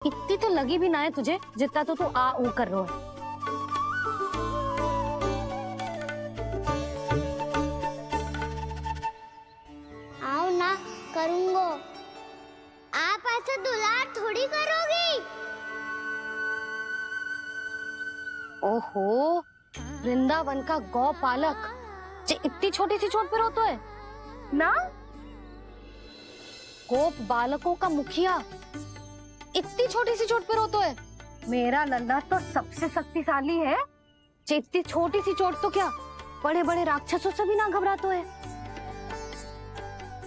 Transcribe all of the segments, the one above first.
इतनी तो लगी भी ना है तुझे जितना तो तू आ ऊ कर रहा है। आओ ना, करूंगो। आप ऐसा दुलार थोड़ी करोगी। ओहो, वृंदावन का गौपालक जे इतनी छोटी सी चोट पे रोता है ना? गोप बालकों का मुखिया इतनी छोटी सी चोट पे रोता है। मेरा लल्ला तो सबसे शक्तिशाली है, जे इतनी छोटी सी चोट तो क्या बड़े बड़े राक्षसों से भी ना घबराता है।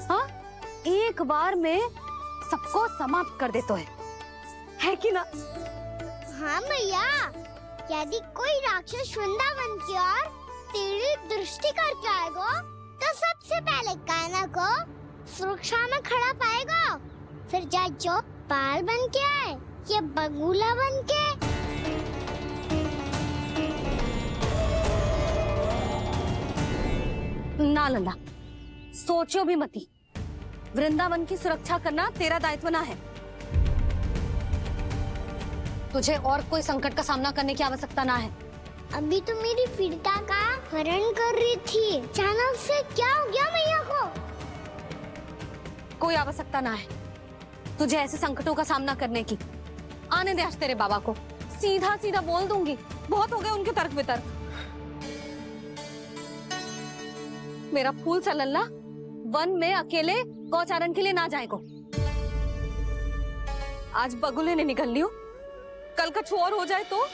हाँ, एक बार में सबको समाप्त कर देता है कि ना? हाँ मैया, यदि कोई राक्षस वृंदावन की ओर तेरी दृष्टि करके आएगा तो सबसे पहले कान्हा को सुरक्षा में खड़ा पाएगा, फिर चाहे जो पाल बन के आए या बगुला बन के। ना लल्ला, सोचो भी मती। वृंदावन की सुरक्षा करना तेरा दायित्व ना है। तुझे और कोई संकट का सामना करने की आवश्यकता ना है। अभी तो मेरी पीड़िता का हरण कर रही थी, अचानक से क्या हो गया मैया को? कोई आवश्यकता ना है तुझे ऐसे संकटों का सामना करने की। आने दे आज तेरे बाबा को, सीधा सीधा बोल दूंगी। बहुत हो गए उनके तर्क वितर्क। मेरा फूल सा लल्ला वन में अकेले गौचारण के लिए ना जाए को। आज बगुले ने निकल लियो, कल कछु और हो जाए तो?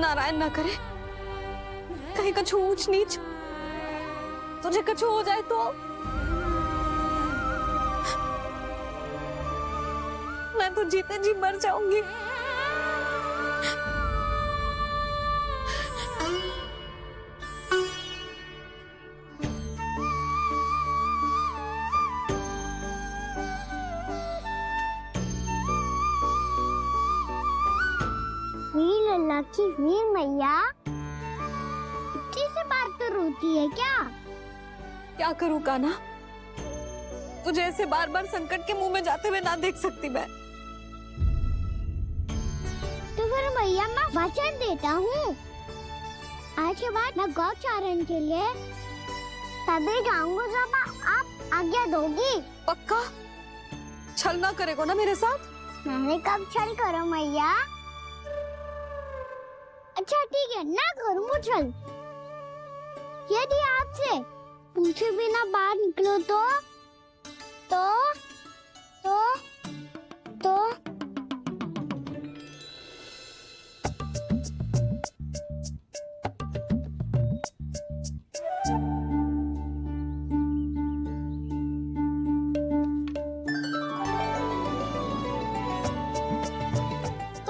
नारायण ना करे, कहीं कछु ऊंच नीच तुझे कछु हो जाए तो? मैं तो जीते जी मर जाऊंगी। वीर लल्ला की वीर मैया इतनी से बार तो रोती है क्या? क्या करूं कान्हा, तुझे ऐसे बार बार संकट के मुंह में जाते हुए ना देख सकती मैं। तो फिर मैया मैं वचन देता हूँ, आज के बाद मैं गौचारण के लिए तभी जाऊंगा जब आप आज्ञा दोगी। पक्का? छल ना करेगा ना मेरे साथ? मैंने कब छल करो मैया? अच्छा ठीक है, ना करूँगा छल। यदि आपसे पूछे बिना बाहर निकलो तो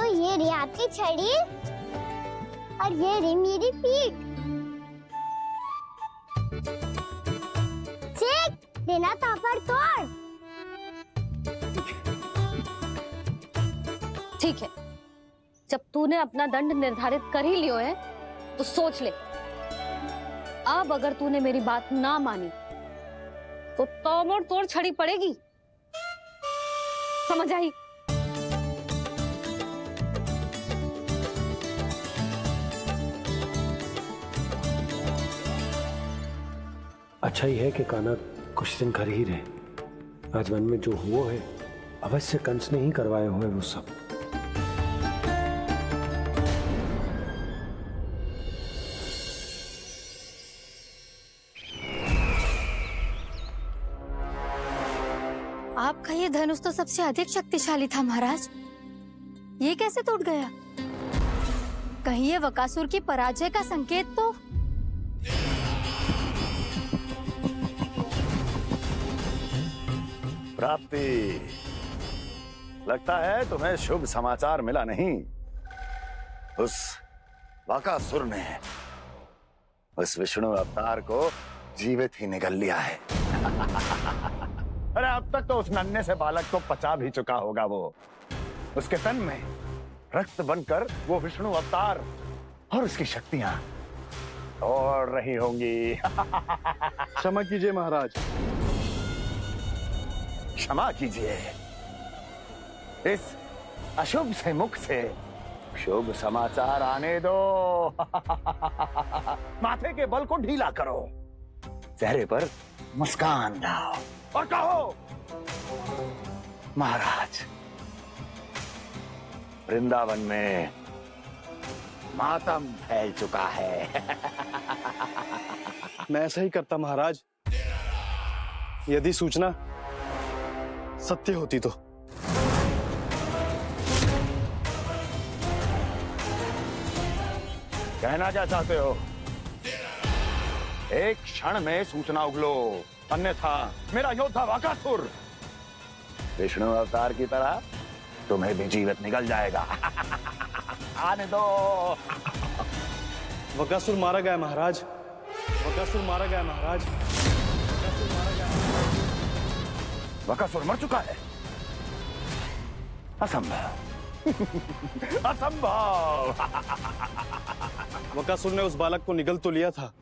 ये रही आपकी छड़ी और ये रही मेरी पीठ। चेक देना तापर तोड़। ठीक है, जब तूने अपना दंड निर्धारित कर ही लियो है तो सोच ले, अब अगर तूने मेरी बात ना मानी तो तोड़ तोड़ छड़ी पड़ेगी। समझ आई? अच्छा ही है कि कान्हा कुछ दिन घर ही रहे। आज वन में जो हुआ है अवश्य कंस ने ही करवाए हुए वो सब। आपका ये धनुष तो सबसे अधिक शक्तिशाली था महाराज, ये कैसे टूट गया? कहीं ये बकासुर की पराजय का संकेत तो? प्राप्ति, लगता है तुम्हें शुभ समाचार मिला नहीं। उस बकासुर ने उस विष्णु अवतार को जीवित ही निगल लिया है। अरे अब तक तो उस नन्हे से बालक को पचा भी चुका होगा वो। उसके तन में रक्त बनकर वो विष्णु अवतार और उसकी शक्तियां दौड़ रही होंगी। क्षमा कीजिए महाराज, क्षमा कीजिए, इस अशुभ से मुख से शुभ समाचार आने दो। माथे के बल को ढीला करो, चेहरे पर मुस्कान लाओ और कहो, महाराज, वृंदावन में मातम फैल चुका है। मैं ऐसा ही करता महाराज, यदि सूचना सत्य होती तो। कहना क्या चाहते हो? एक क्षण में सूचना उगलो, अन्यथा मेरा योद्धा वाकासुर विष्णु अवतार की तरह तुम्हें भी जीवित निकल जाएगा। आने दो। बकासुर मारा गया महाराज, बकासुर मारा गया महाराज, बकासुर मारा गया। बकासुर मर चुका है? असंभव। असंभव। बकासुर ने उस बालक को निगल तो लिया था,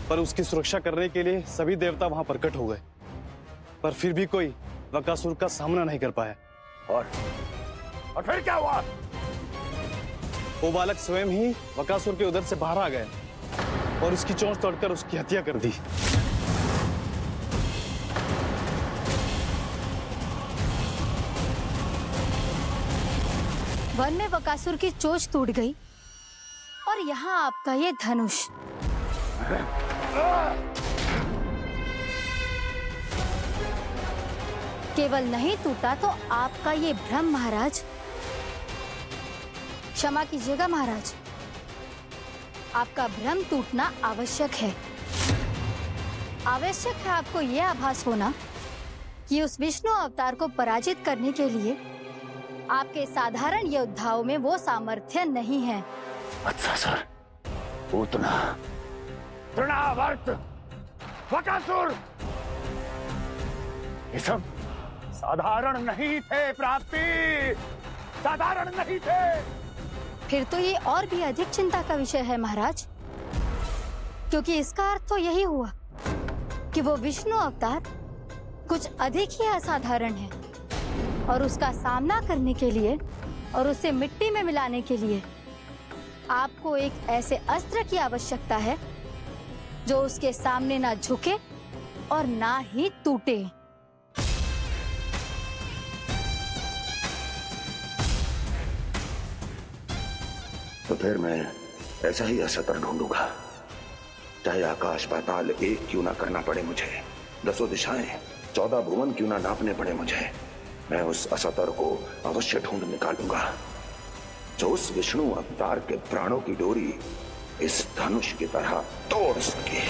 पर उसकी सुरक्षा करने के लिए सभी देवता वहां प्रकट हो गए, पर फिर भी कोई बकासुर का सामना नहीं कर पाया। और फिर क्या हुआ? वो बालक स्वयं ही बकासुर के उदर से बाहर आ गए और उसकी चोंच तोड़कर उसकी हत्या कर दी। वन में बकासुर की चोंच टूट गई और यहाँ आपका ये धनुष। केवल नहीं टूटा तो आपका ये भ्रम महाराज। क्षमा कीजिएगा महाराज, आपका भ्रम टूटना आवश्यक है। आवश्यक है आपको यह आभास होना कि उस विष्णु अवतार को पराजित करने के लिए आपके साधारण योद्धाओं में वो सामर्थ्य नहीं है। अच्छा सर, उतना तृणावर्त, बकासुर, ये सब साधारण नहीं थे प्राप्ति, साधारण नहीं थे। फिर तो ये और भी अधिक चिंता का विषय है महाराज, क्योंकि इसका अर्थ तो यही हुआ कि वो विष्णु अवतार कुछ अधिक ही असाधारण है और उसका सामना करने के लिए और उसे मिट्टी में मिलाने के लिए आपको एक ऐसे अस्त्र की आवश्यकता है जो उसके सामने ना झुके और ना ही टूटे। तो फिर मैं ऐसा ही असतर ढूंढूंगा, चाहे आकाश पाताल एक क्यों ना करना पड़े मुझे, 10 दिशाएं 14 भुवन क्यों ना नापने पड़े मुझे, मैं उस असतर को अवश्य ढूंढ निकालूंगा जो उस विष्णु अवतार के प्राणों की डोरी इस धनुष की तरह तोड़ सके।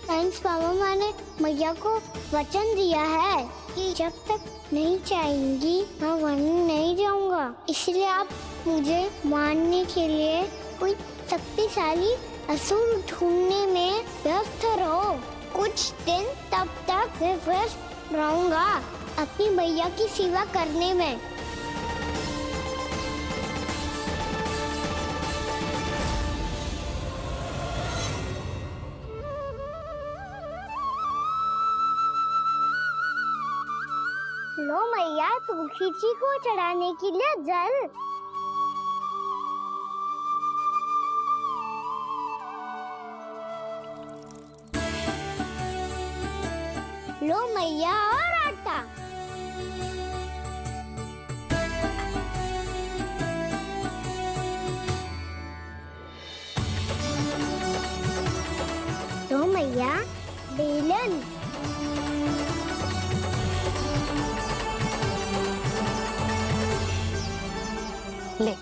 थैंक्स पापा, मैंने मैया को वचन दिया है कि जब तक नहीं चाहेंगी मैं वन नहीं जाऊंगा, इसलिए आप मुझे मारने के लिए कोई शक्तिशाली असुर ढूंढने में व्यस्त रहो। कुछ दिन तब तक मैं व्यस्त रहूंगा अपनी मैया की सेवा करने में। लो मैया, तुलसी जी को चढ़ाने के लिए जल। लो मैया, और आटा। लो मैया, बेलन। ले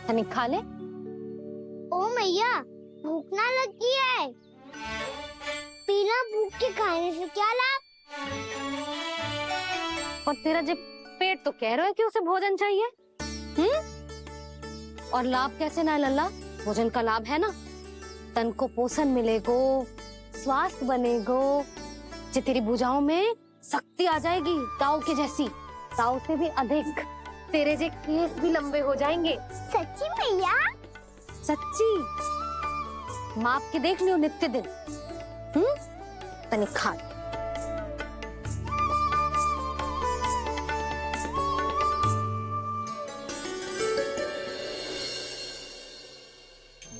तनिक खा ले। ओ मैया, भूख ना लगी है। बिना भूख के खाने से क्या लाभ? और तेरा जब पेट तो कह रहा है कि उसे भोजन चाहिए, और लाभ कैसे ना है लल्ला? भोजन का लाभ है ना, तन को पोषण मिलेगो, स्वास्थ्य बनेगो, जे तेरी भुजाओं में शक्ति आ जाएगी, ताऊ के जैसी, ताऊ से भी अधिक। तेरे जे केस भी लंबे हो जाएंगे। सच्ची मैया? सच्ची। माप के देख लियो नित्य दिन। तनिक खा।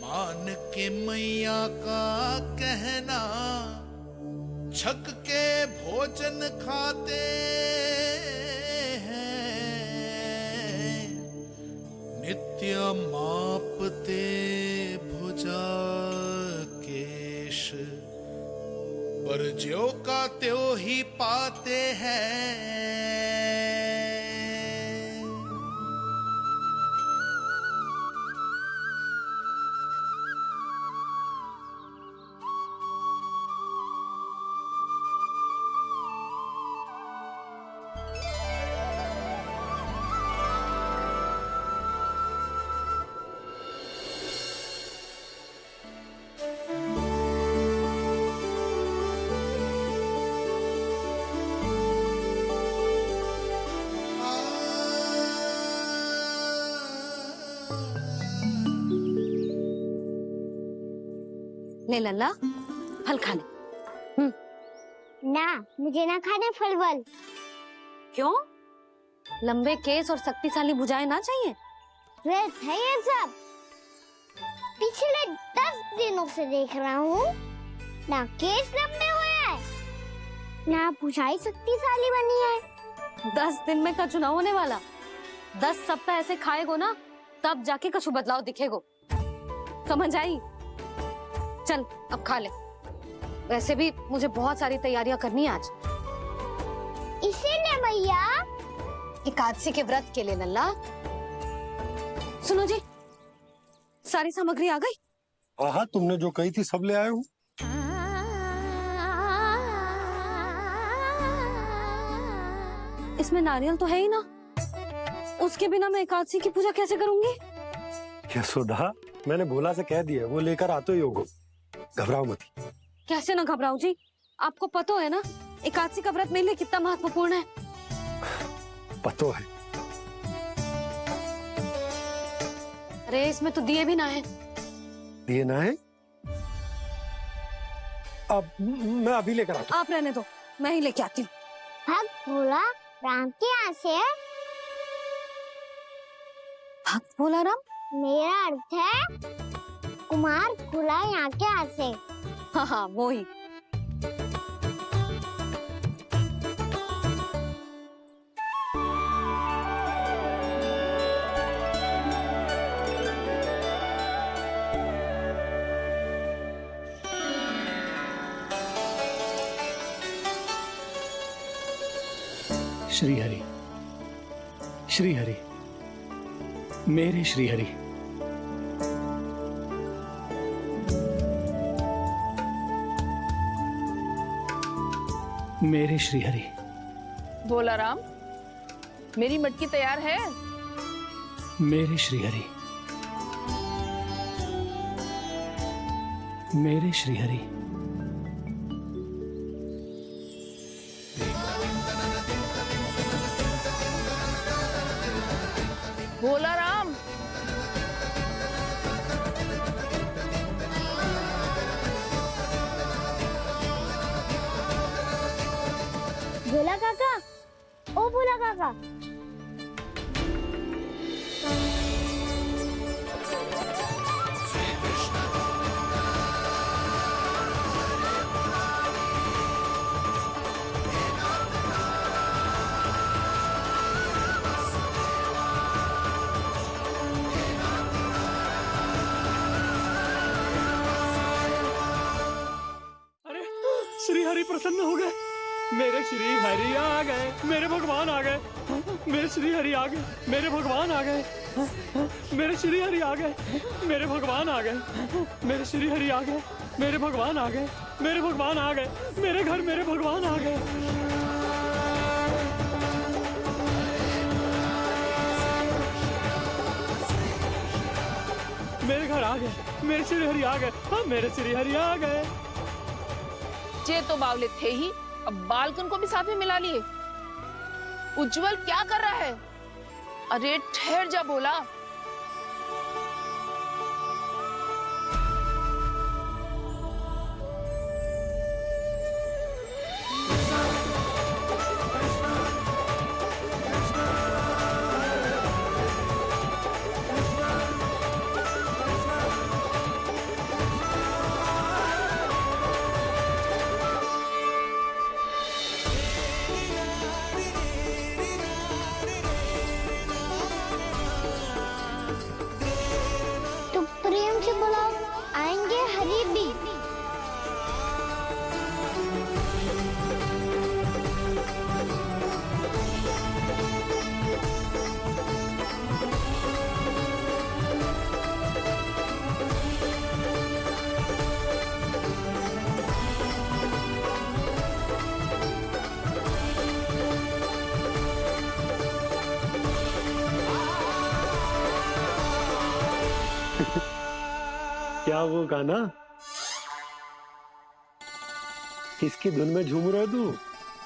मान के मैया का कहना, छक के भोजन खाते हैं, नित्य मापते भुजा केश, पर ज्यो का त्यों ही पाते हैं। ले लल्ला, फल खा ले। ना, मुझे ना खाने फल वल। क्यों? लंबे केस और शक्तिशाली भुजाएं ना चाहिए? व्यर्थ है ये सब। पिछले 10 दिनों से देख रहा हूँ, ना केस लंबे हुए हैं, ना भुजाएं शक्तिशाली बनी है। 10 दिन में का चुनाव होने वाला। 10 सप्ताह ऐसे खाएगो ना, तब जाके कछु बदलाव दिखेगो। समझ आई? चल अब खा ले। वैसे भी मुझे बहुत सारी तैयारियां करनी है आज। इसीलिए भैया एकादशी के व्रत के लिए लल्ला। सुनो जी, सारी सामग्री आ गई? हाँ, तुमने जो कही थी सब ले आए हूँ। इसमें नारियल तो है ही ना, उसके बिना मैं एकादशी की पूजा कैसे करूंगी? यशोदा, मैंने भोला से कह दिया, वो लेकर आते ही होगो। घबराओ मत। कैसे ना घबराओ जी, आपको पता है ना एकादशी का व्रत मेरे लिए कितना महत्वपूर्ण है। पतो है। अरे इसमें तो दिए भी ना है। दिए ना है? अब मैं अभी लेकर आता हूँ। आप रहने दो, मैं ही लेके आती हूँ। भक्त भोला राम के यहाँ से है। भक्त भोला राम? मेरा अर्थ है कुमार भोला यहाँ के यहाँ से। हाँ हाँ, वो ही। श्री हरि, श्री हरि, मेरे श्री हरि। मेरे श्री हरि। भोला राम, मेरी मटकी तैयार है? मेरे श्री हरि। मेरे श्री हरि। भोला राम, भोला काका, ओ भोला काका। अरे श्री हरि प्रसन्न हो गए। मेरे श्री हरि आ गए, मेरे भगवान आ गए। मेरे श्री हरि आ गए, मेरे भगवान आ गए। मेरे श्री हरि आ गए, मेरे भगवान आ गए। मेरे श्री हरि आ गए, मेरे भगवान आ गए। मेरे भगवान आ गए, मेरे घर मेरे भगवान आ गए। मेरे घर आ गए, मेरे श्री हरि आ गए। हाँ, मेरे श्री हरि आ गए। ये तो बावले थे ही, अब बालकन को भी साथ में मिला लिए। उज्जवल क्या कर रहा है? अरे ठहर जा भोला। आएंगे हरी भी। क्या वो गाना? किसकी धुन में झूम रहा तू?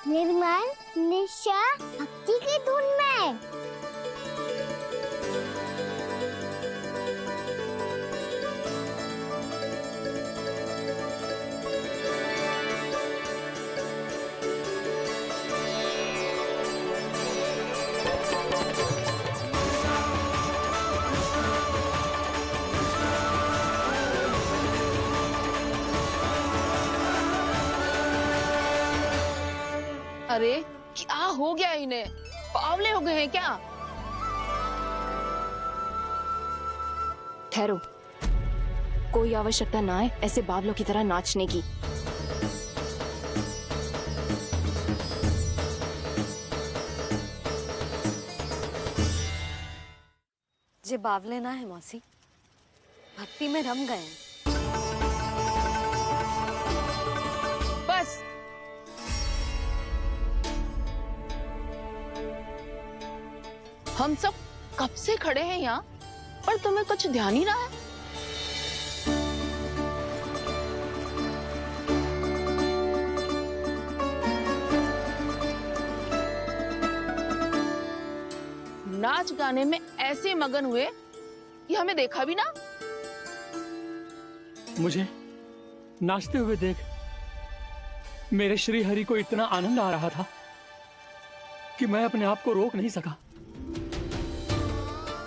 निर्मल निशा भक्ति की धुन में। अरे क्या हो गया इन्हें? पावले हो गए हैं क्या? ठहरो, कोई आवश्यकता ना है ऐसे बावलों की तरह नाचने की। जे बावले ना है मौसी, भक्ति में रम गए हैं। बस हम सब कब से खड़े हैं यहाँ, पर तुम्हें कुछ ध्यान ही ना है। नाच गाने में ऐसे मगन हुए कि हमें देखा भी ना। मुझे नाचते हुए देख मेरे श्री हरि को इतना आनंद आ रहा था कि मैं अपने आप को रोक नहीं सका।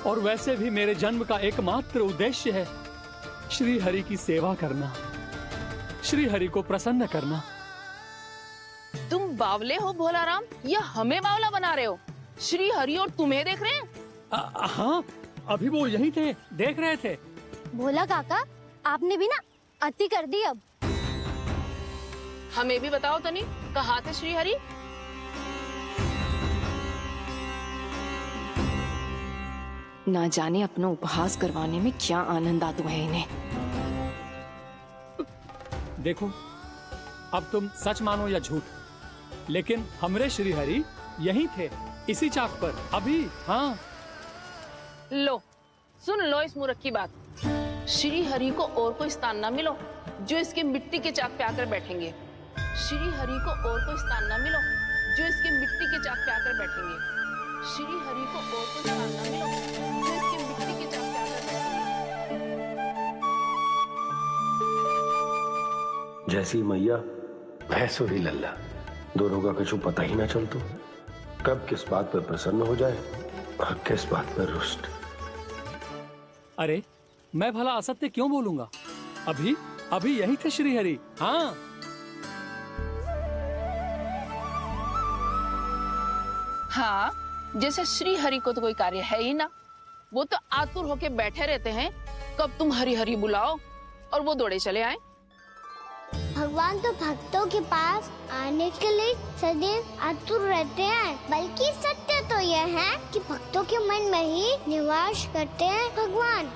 और वैसे भी मेरे जन्म का एकमात्र उद्देश्य है श्री हरि की सेवा करना, श्री हरि को प्रसन्न करना। तुम बावले हो भोलाराम, या हमें बावला बना रहे हो? श्री हरि और तुम्हें देख रहे हैं। हाँ, अभी वो यहीं थे, देख रहे थे। भोला काका, आपने भी ना अति कर दी अब। हमें भी बताओ तनी, कहाँ थे श्री हरि? ना जाने अपना उपहास करवाने में क्या आनंद आता है इन्हें। देखो, अब तुम सच मानो या झूठ, लेकिन हमरे श्री हरि यहीं थे, इसी चाक पर अभी। हाँ, लो सुन लो इस मूर्ख की बात। श्री हरि को और कोई स्थान ना मिलो जो इसके मिट्टी के चाक पे आकर बैठेंगे। श्री हरि को और कोई स्थान ना मिलो जो इसके मिट्टी के चाक पे आकर बैठेंगे। श्री हरि को और कोई स्थान ना मिलो जो इसके मिट्टी के चाक पे आकर बैठेंगे। जैसी मैया भैंस ही लल्ला, दोनों का कुछ पता ही ना चलतो, कब किस बात पर प्रसन्न हो जाए और किस बात पर रुष्ट। अरे मैं भला असत्य क्यों बोलूंगा? अभी अभी यही थे श्री हरि। हाँ, हाँ, जैसे श्री हरि को तो कोई कार्य है ही ना। वो तो आतुर होके बैठे रहते हैं कब तुम हरि हरि बुलाओ और वो दौड़े चले आए। भगवान तो भक्तों के पास आने के लिए सदैव आतुर रहते हैं। बल्कि सत्य तो यह है कि भक्तों के मन में ही निवास करते हैं भगवान।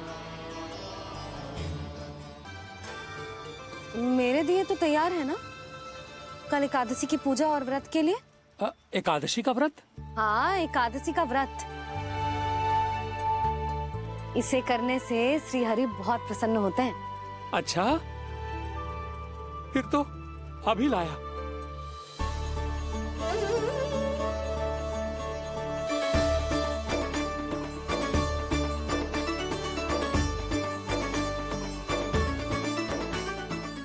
मेरे दिए तो तैयार है ना कल एकादशी की पूजा और व्रत के लिए? एकादशी का व्रत? हाँ, एकादशी का व्रत। इसे करने से श्री हरि बहुत प्रसन्न होते हैं। अच्छा, फिर तो अभी लाया।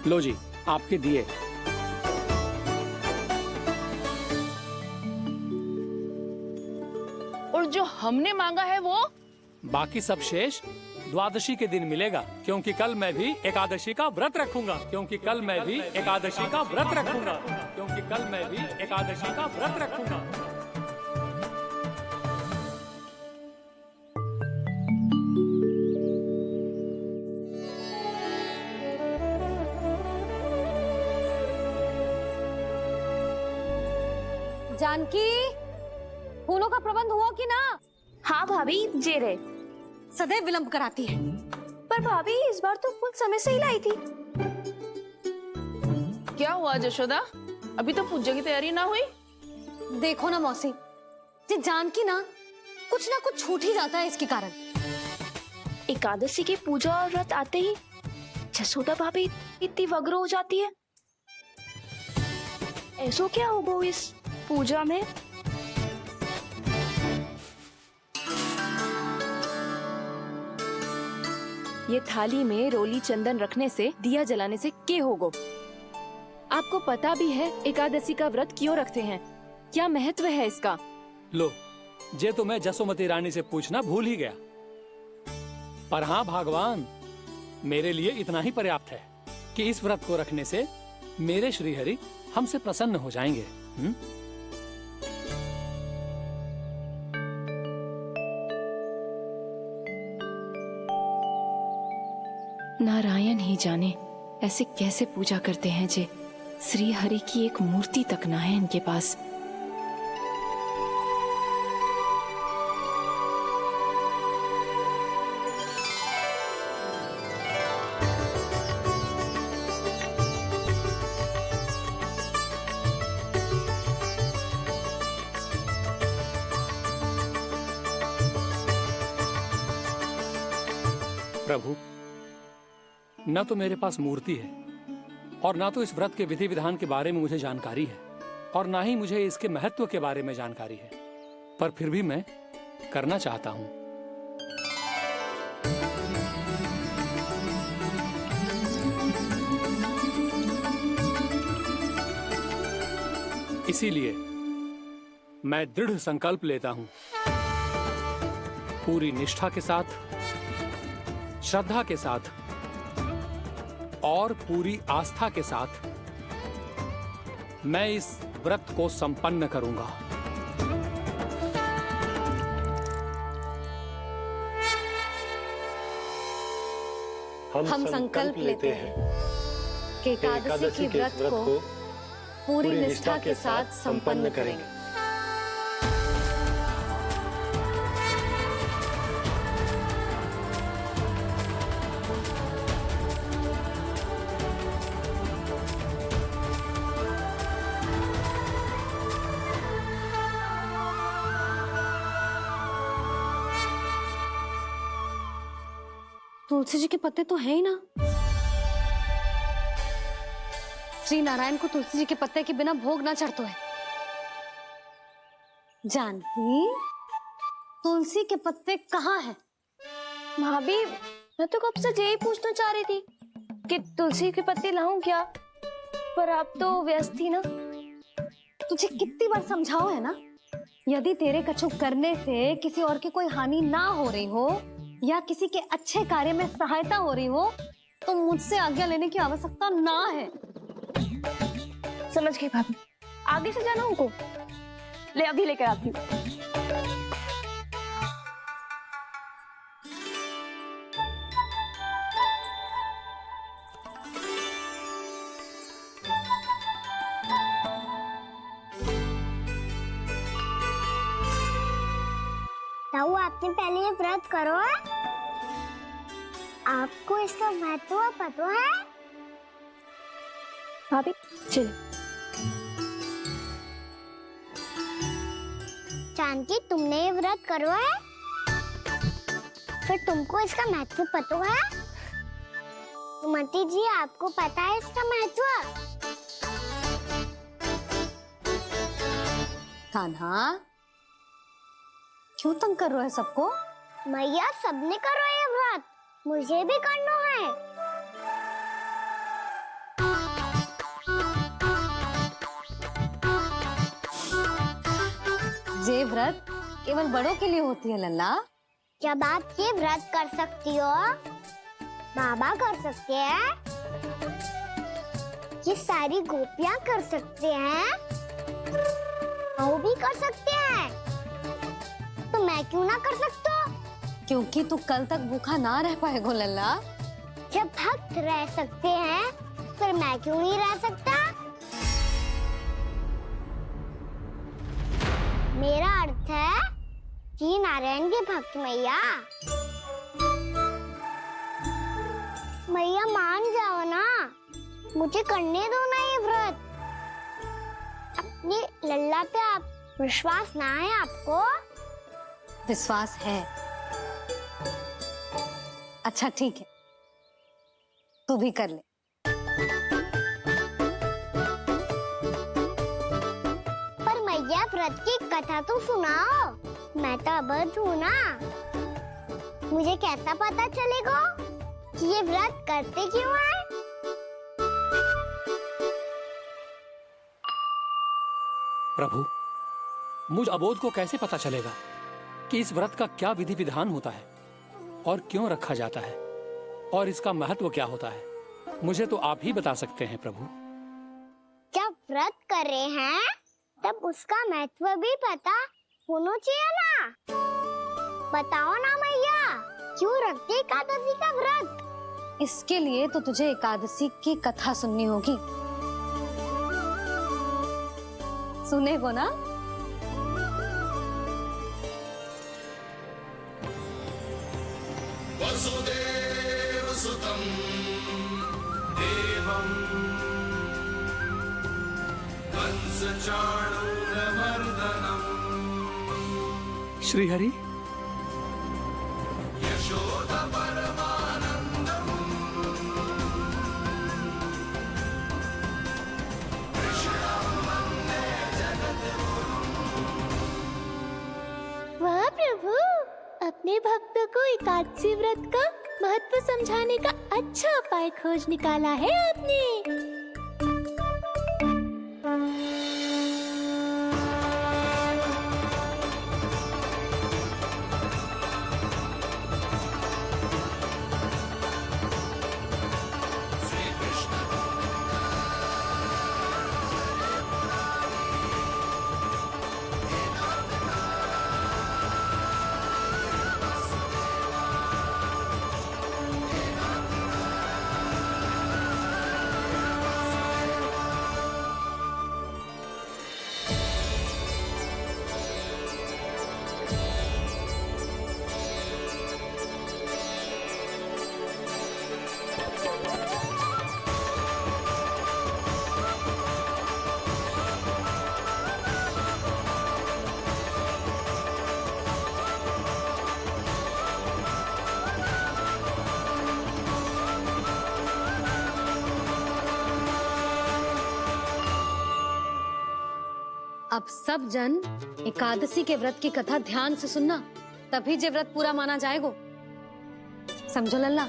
लो जी, आपके दिए। और जो हमने मांगा है वो? बाकी सब शेष द्वादशी के दिन मिलेगा, क्योंकि कल मैं भी एकादशी का व्रत रखूंगा। क्योंकि कल मैं भी एकादशी का व्रत रखूंगा। क्योंकि कल मैं भी एकादशी का व्रत रखूंगा। जानकी, फूलों का प्रबंध हुआ कि ना? हाँ भाभी, जे रहे। सदैव विलंब कराती है। पर भाभी इस बार तो फूल समय से ही लाई थी। क्या हुआ जशोदा, अभी तो पूजा की तैयारी ना हुई? देखो ना मौसी, ये जानकी ना कुछ छूट ही जाता है इसके कारण। एकादशी की पूजा और व्रत आते ही जसोदा भाभी इतनी वग्र हो जाती है। ऐसो क्या होगा इस पूजा में? ये थाली में रोली चंदन रखने से, दिया जलाने से के होगो? आपको पता भी है एकादशी का व्रत क्यों रखते हैं? क्या महत्व है इसका? लो, जे तो मैं जसोमती रानी से पूछना भूल ही गया। पर हाँ भगवान, मेरे लिए इतना ही पर्याप्त है कि इस व्रत को रखने से मेरे श्रीहरि हमसे प्रसन्न हो जाएंगे। नारायण ही जाने ऐसे कैसे पूजा करते हैं जे श्री हरि की एक मूर्ति तक ना है इनके पास। प्रभु, न तो मेरे पास मूर्ति है और ना तो इस व्रत के विधि विधान के बारे में मुझे जानकारी है और ना ही मुझे इसके महत्व के बारे में जानकारी है, पर फिर भी मैं करना चाहता हूं। इसीलिए मैं दृढ़ संकल्प लेता हूं, पूरी निष्ठा के साथ, श्रद्धा के साथ और पूरी आस्था के साथ मैं इस व्रत को संपन्न करूंगा। हम संकल्प लेते हैं कि एकादशी के व्रत को पूरी निष्ठा के साथ संपन्न करेंगे। तुलसी जी के पत्ते तो है ही ना। श्री नारायण को तुलसी जी के पत्ते के बिना भोग ना चढ़तो है। जानकी, तुलसी के पत्ते कहाँ हैं? भाभी, मैं तो कब से यही पूछना चाह रही थी कि तुलसी के पत्ते लाऊं क्या, पर आप तो व्यस्त थी ना। तुझे कितनी बार समझाओ है ना, यदि तेरे कछु करने से किसी और की कोई हानि ना हो रही हो या किसी के अच्छे कार्य में सहायता हो रही हो तो मुझसे आज्ञा लेने की आवश्यकता ना है। समझ गई भाभी, आगे से जाना उनको। ले अभी लेकर आती हूँ। ताऊ, आपने पहले ये व्रत करो है? आपको इसका महत्व पता है? भाभी चल। जानकी, तुमने ये व्रत करो है? फिर तुमको इसका महत्व पता है? सुमति जी, आपको पता है इसका महत्व? कान्हा, क्यों तंग कर रहा है सबको? मैया, सबने करो ये व्रत, मुझे भी करना है। ये व्रत केवल बड़ों के लिए होती है लल्ला। जब आप ये व्रत कर सकती हो, बाबा कर सकते हैं, ये सारी गोपियां कर सकते हैं, वो भी कर सकते हैं, तो मैं क्यों ना कर सकता? क्योंकि तू कल तक भूखा ना रह पाएगा लल्ला। जब भक्त रह सकते हैं, फिर मैं क्यों नहीं रह सकता? मेरा अर्थ है कि नारायण के भक्त मैया। मैया मान जाओ ना, मुझे करने दो ना ये व्रत। अपनी लल्ला पे आप विश्वास ना है आपको? विश्वास है। अच्छा ठीक है, तू भी कर ले। पर मैया व्रत की कथा तो सुनाओ, मैं तो अबध हूँ ना। मुझे कैसा पता चलेगा कि ये व्रत करते क्यों हैं? प्रभु, मुझ अबोध को कैसे पता चलेगा कि इस व्रत का क्या विधि विधान होता है और क्यों रखा जाता है और इसका महत्व क्या होता है? मुझे तो आप ही बता सकते हैं प्रभु। जब व्रत कर रहे हैं तब उसका महत्व भी पता होना चाहिए ना। बताओ ना मैया, क्यों रखते एकादशी का व्रत? इसके लिए तो तुझे एकादशी की कथा सुननी होगी। सुनेगो ना? वसुदेव सुतं देवं कंसचाणूरमर्दनम् श्रीहरि, यशोदपरमानन्दम् वाह प्रभु, अपने भक्तों को एकादशी व्रत का महत्व समझाने का अच्छा उपाय खोज निकाला है आपने। अब सब जन एकादशी के व्रत की कथा ध्यान से सुनना, तभी जे व्रत पूरा माना जाएगा। समझो लल्ला?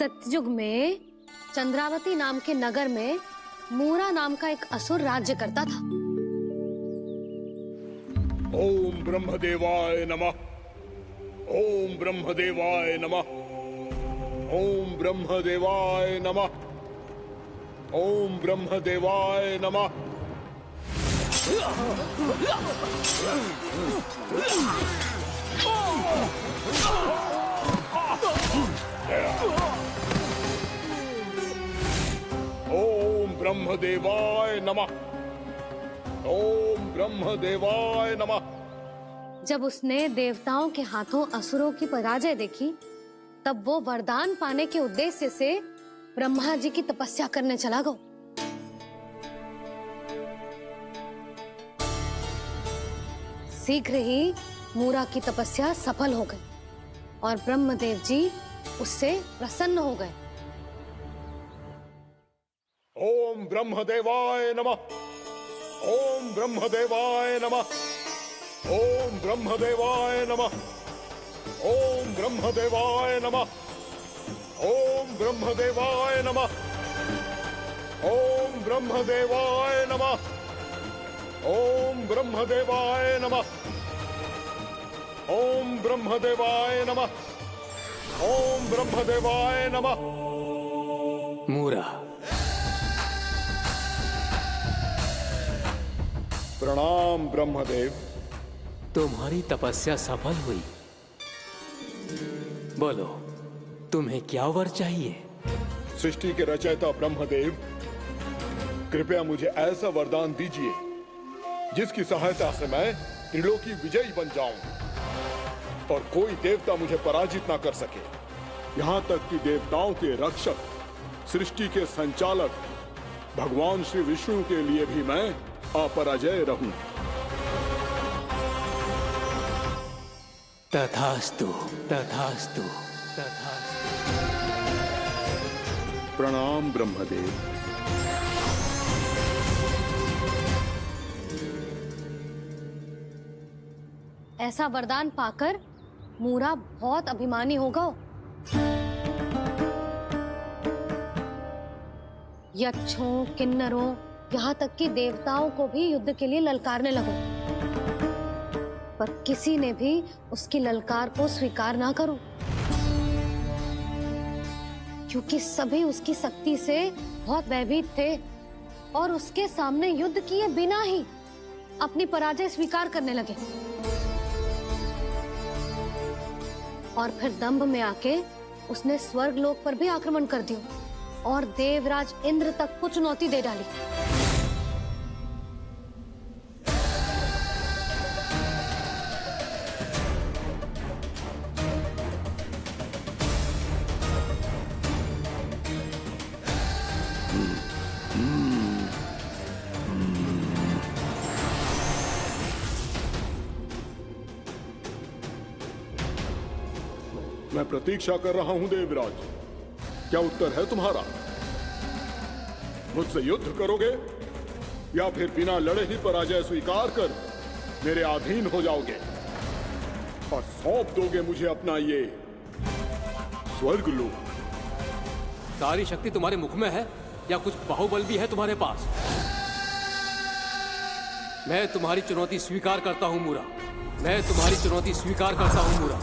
सतयुग में चंद्रावती नाम के नगर में मूरा नाम का एक असुर राज्य करता था। ओम ब्रह्मदेवाय नमः। ओम ब्रह्मदेवाय नमः। ओम ब्रह्मदेवाय नमः। ओम ब्रह्मदेवाय नमः। ओम ब्रह्मदेवाय नमः। ओम ब्रह्मदेवाय नमः। जब उसने देवताओं के हाथों असुरों की पराजय देखी, तब वो वरदान पाने के उद्देश्य से ब्रह्मा जी की तपस्या करने चला गया। शीघ्र ही मूरा की तपस्या सफल हो गई और ब्रह्मदेव जी उससे प्रसन्न हो गए। ओम ब्रह्मदेवाय नमः। ओम ब्रह्मदेवाय नमः। ओम ब्रह्मदेवाय नमः। ओम ब्रह्मदेवाय नमः। ओम ब्रह्मदेवाय नमः। ओम ब्रह्मदेवाय नमः। ओम ब्रह्मदेवाय नमः। ओम ब्रह्मदेवाय नमः। ओम ब्रह्मदेवाय नमः। मूरा, प्रणाम ब्रह्मदेव। तुम्हारी तपस्या सफल हुई। बोलो, तुम्हें क्या वर चाहिए? सृष्टि के रचयिता ब्रह्मदेव, कृपया मुझे ऐसा वरदान दीजिए जिसकी सहायता से मैं त्रिलोकी विजयी बन जाऊं और कोई देवता मुझे पराजित ना कर सके। यहाँ तक कि देवताओं के रक्षक, सृष्टि के संचालक भगवान श्री विष्णु के लिए भी मैं अपराजय रहूं। तथास्तु, तथास्तु, तथास्तु। प्रणाम ब्रह्मदेव। ऐसा वरदान पाकर मूरा बहुत अभिमानी होगा। यक्षों, किन्नरों, यहाँ तक कि देवताओं को भी युद्ध के लिए ललकारने लगो, पर किसी ने भी उसकी ललकार को स्वीकार ना करो, क्योंकि सभी उसकी शक्ति से बहुत भयभीत थे और उसके सामने युद्ध किए बिना ही अपनी पराजय स्वीकार करने लगे। और फिर दंभ में आके उसने स्वर्ग लोक पर भी आक्रमण कर दिया और देवराज इंद्र तक को चुनौती दे डाली। मैं प्रतीक्षा कर रहा हूं देवराज, क्या उत्तर है तुम्हारा? मुझसे युद्ध करोगे या फिर बिना लड़े ही पराजय स्वीकार कर मेरे अधीन हो जाओगे और सौंप दोगे मुझे अपना ये स्वर्ग लोक? सारी शक्ति तुम्हारे मुख में है या कुछ बाहुबल भी है तुम्हारे पास? मैं तुम्हारी चुनौती स्वीकार करता हूं मूरा, मैं तुम्हारी चुनौती स्वीकार करता हूं मूरा।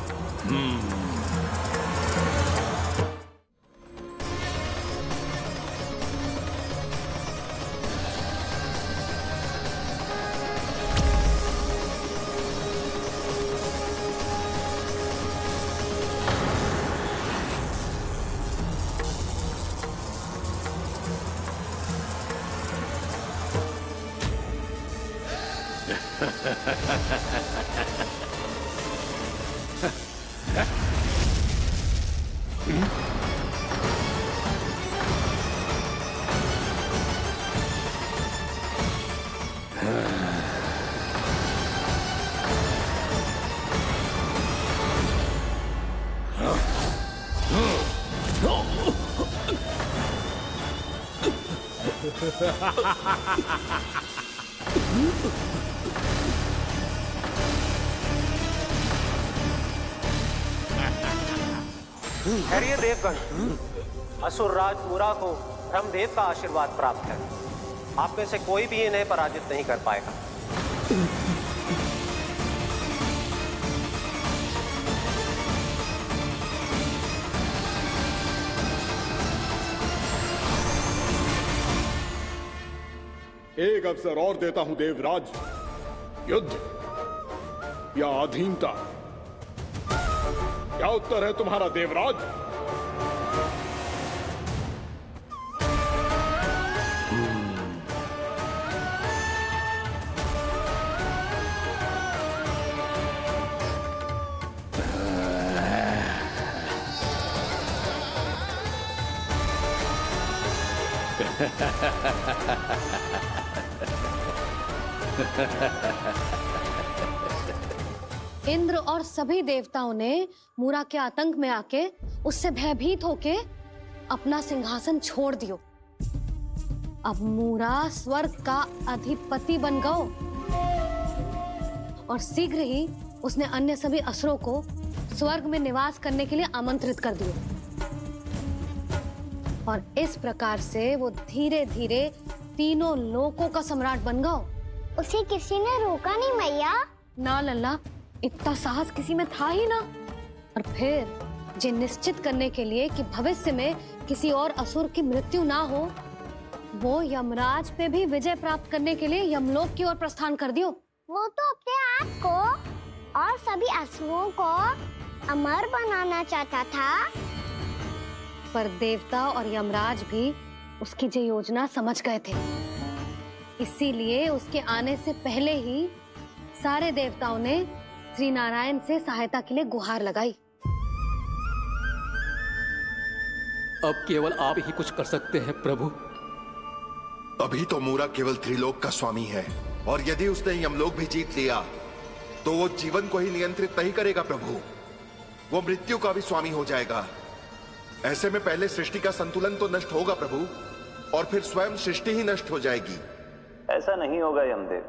खैरिए देवगण, असुर राज मूरा को ब्रह्मदेव का आशीर्वाद प्राप्त है। आप में से कोई भी इन्हें पराजित नहीं कर पाएगा। एक अवसर और देता हूं देवराज, युद्ध या अधीनता, क्या उत्तर है तुम्हारा देवराज? इंद्र और सभी देवताओं ने मूरा के आतंक में आके उससे भयभीत होके अपना सिंहासन छोड़ दियो। अब मूरा स्वर्ग का अधिपति बन गयो और शीघ्र ही उसने अन्य सभी असुरों को स्वर्ग में निवास करने के लिए आमंत्रित कर दिए। और इस प्रकार से वो धीरे धीरे तीनों लोकों का सम्राट बन गया। उसे किसी ने रोका नहीं मैया। ना लल्ला, इतना साहस किसी में था ही ना। और फिर ये निश्चित करने के लिए कि भविष्य में किसी और असुर की मृत्यु ना हो, वो यमराज पे भी विजय प्राप्त करने के लिए यमलोक की ओर प्रस्थान कर दियो। वो तो अपने आप को और सभी असुरों को अमर बनाना चाहता था। पर देवता और यमराज भी उसकी ये योजना समझ गए थे। इसीलिए उसके आने से पहले ही सारे देवताओं ने श्री नारायण से सहायता के लिए गुहार लगाई। अब केवल आप ही कुछ कर सकते हैं प्रभु। अभी तो मूरा केवल त्रिलोक का स्वामी है, और यदि उसने यमलोक भी जीत लिया तो वो जीवन को ही नियंत्रित नहीं करेगा प्रभु, वो मृत्यु का भी स्वामी हो जाएगा। ऐसे में पहले सृष्टि का संतुलन तो नष्ट होगा प्रभु, और फिर स्वयं सृष्टि ही नष्ट हो जाएगी। ऐसा नहीं होगा यमदेव,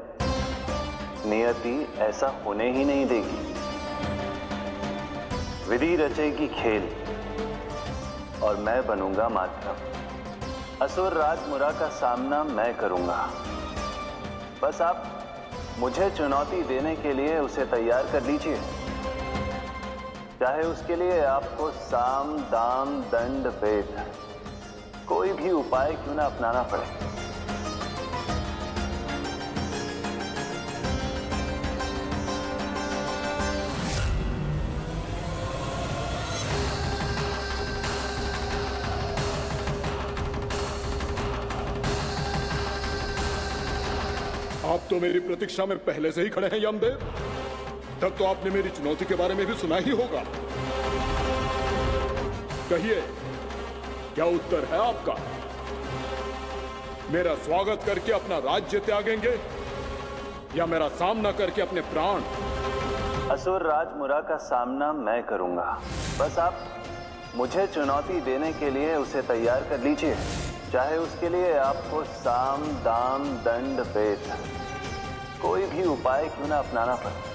नियति ऐसा होने ही नहीं देगी। विधि रचेगी खेल और मैं बनूंगा माध्यम। असुर राज मुरा का सामना मैं करूंगा। बस आप मुझे चुनौती देने के लिए उसे तैयार कर लीजिए, चाहे उसके लिए आपको साम दाम दंड भेद कोई भी उपाय क्यों ना अपनाना पड़े। आप तो मेरी प्रतीक्षा में पहले से ही खड़े हैं यमदेव। तब तो आपने मेरी चुनौती के बारे में भी सुना ही होगा। कहिए, क्या उत्तर है आपका? मेरा स्वागत करके अपना राज्य त्यागेंगे या मेरा सामना करके अपने प्राण? असुर राज मुरा का सामना मैं करूंगा। बस आप मुझे चुनौती देने के लिए उसे तैयार कर लीजिए, चाहे उसके लिए आपको साम दाम दंड भेद कोई भी उपाय क्यों ना अपनाना पड़े।